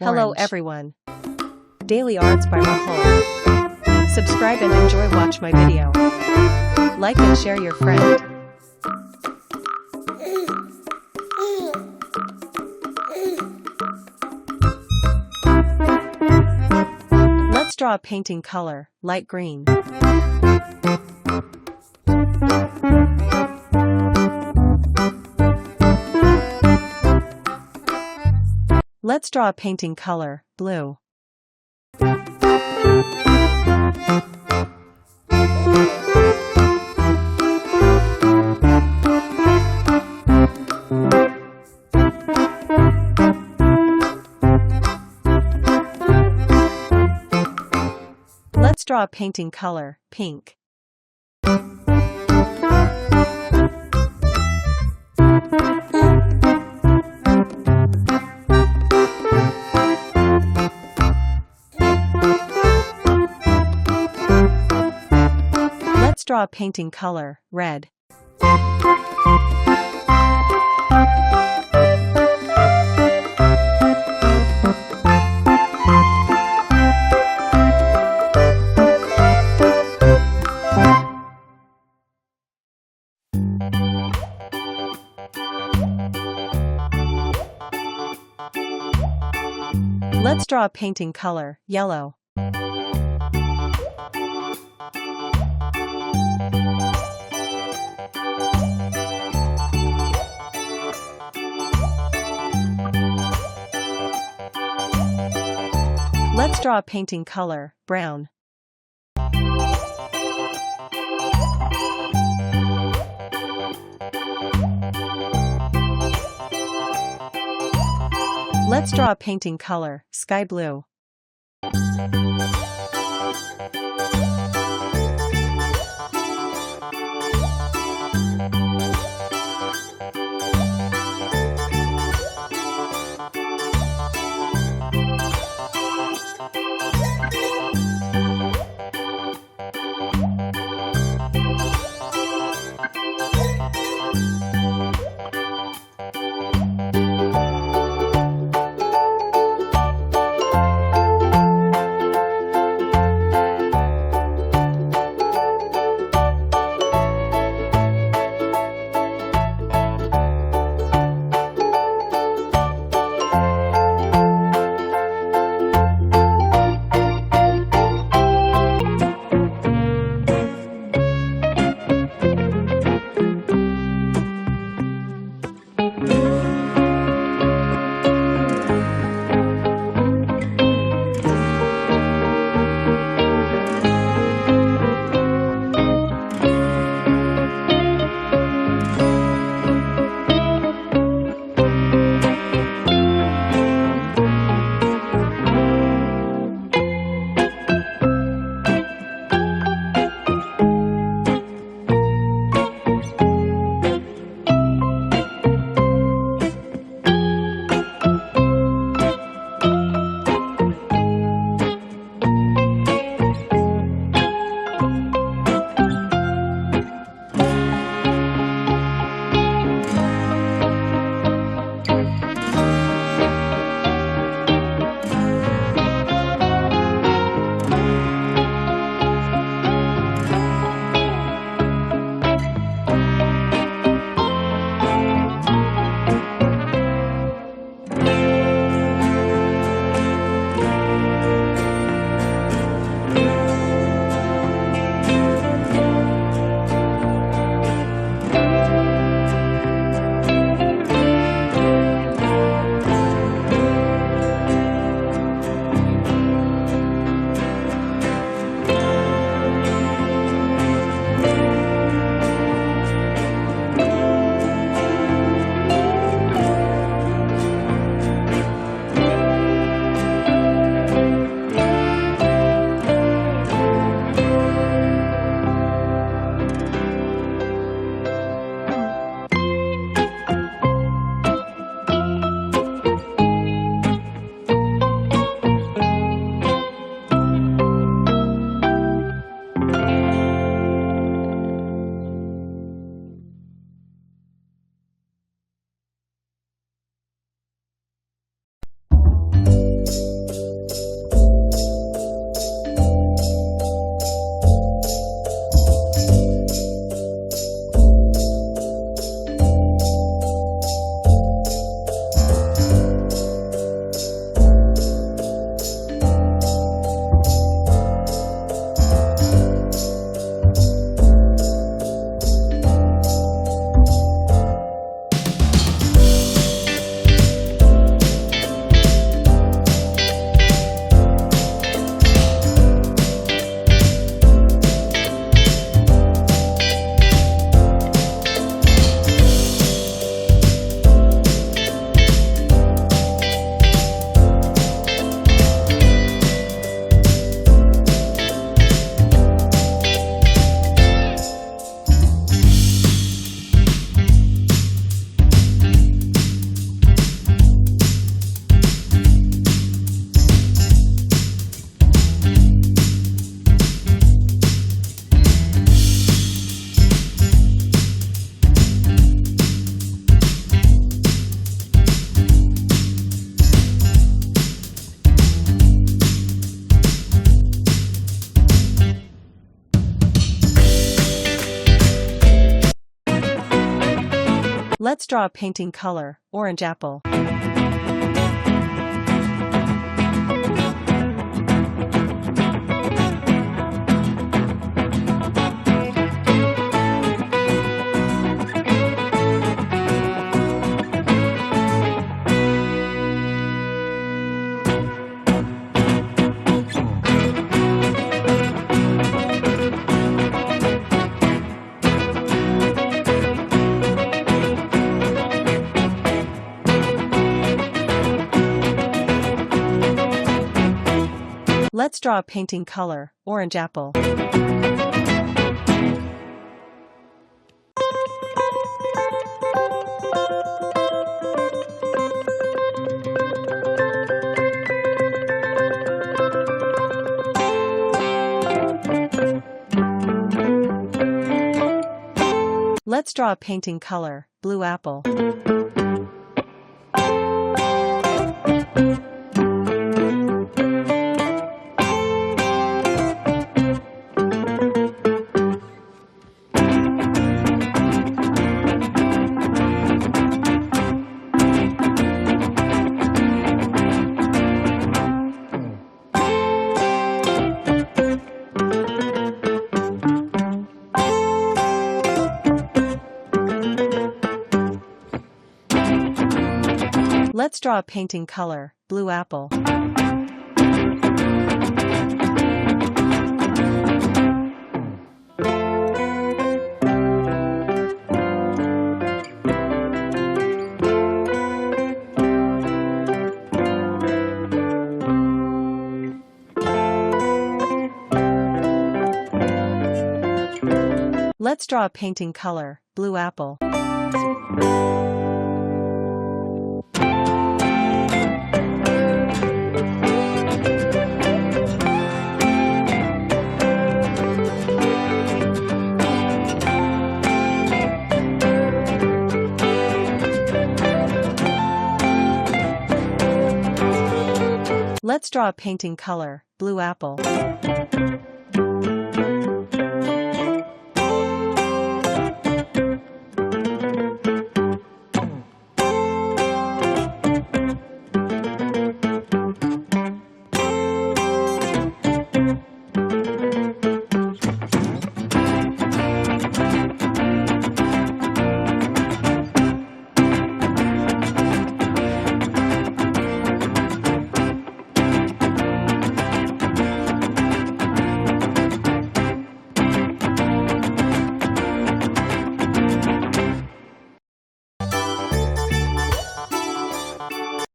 Hello Orange. everyone. Daily Arts by Rahul. Subscribe and enjoy watch my video. Like and share your friend. Let's draw a painting color, light green. Let's draw a painting color, blue. Let's draw a painting color, pink. Let's draw a painting color, red. Let's draw a painting color, yellow. Let's draw a painting color, brown. Let's draw a painting color, sky blue. Let's draw a painting color, orange apple. Let's draw a painting color, orange apple. Let's draw a painting color, blue apple. Let's draw a painting color, blue apple. Let's draw a painting color, blue apple. Let's draw a painting color, blue apple.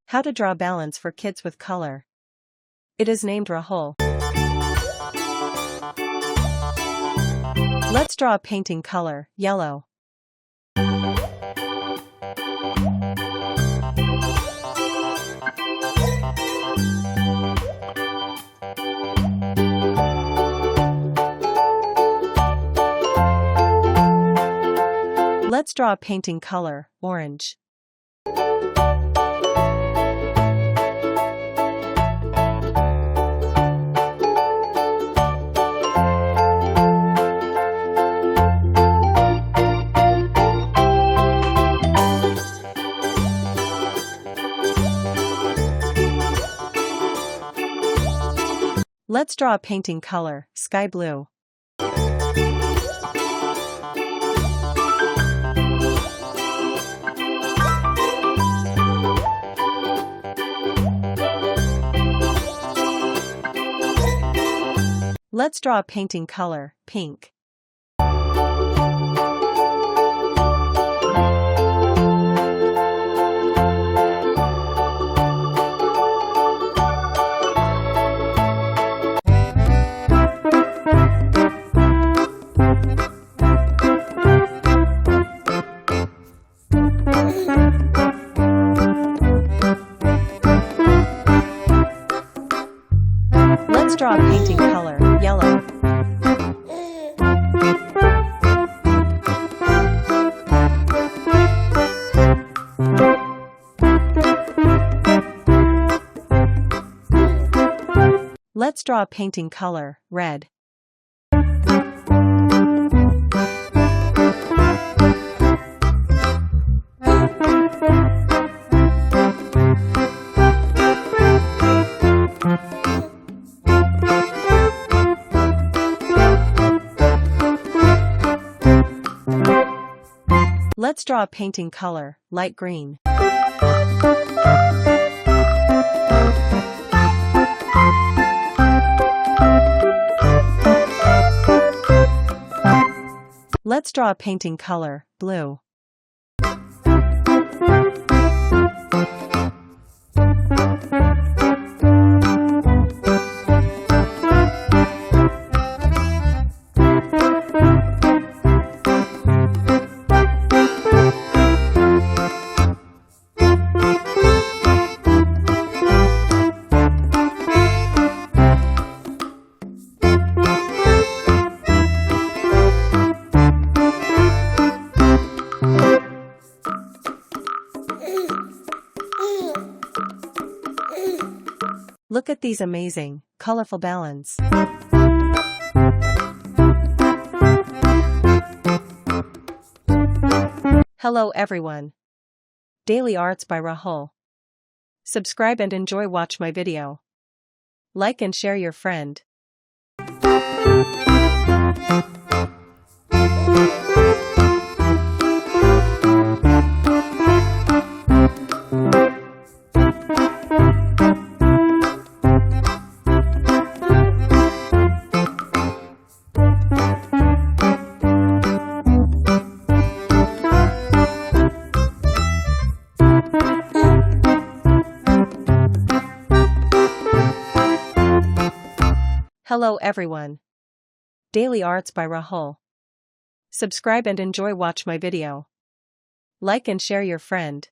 How to draw balance for kids with color. It is named Rahul. Let's draw a painting color, yellow. Let's draw a painting color, orange. Let's draw a painting color, sky blue. Let's draw a painting color, pink. Let's draw a painting color, yellow. Let's draw a painting color, red. Let's draw a painting color, light green. Let's draw a painting color, blue. Look at these amazing, colorful balloons. Hello everyone. Daily Arts by Rahul. Subscribe and enjoy watch my video. Like and share your friend. Hello everyone. Daily Arts by Rahul. Subscribe and enjoy watch my video. Like and share your friend.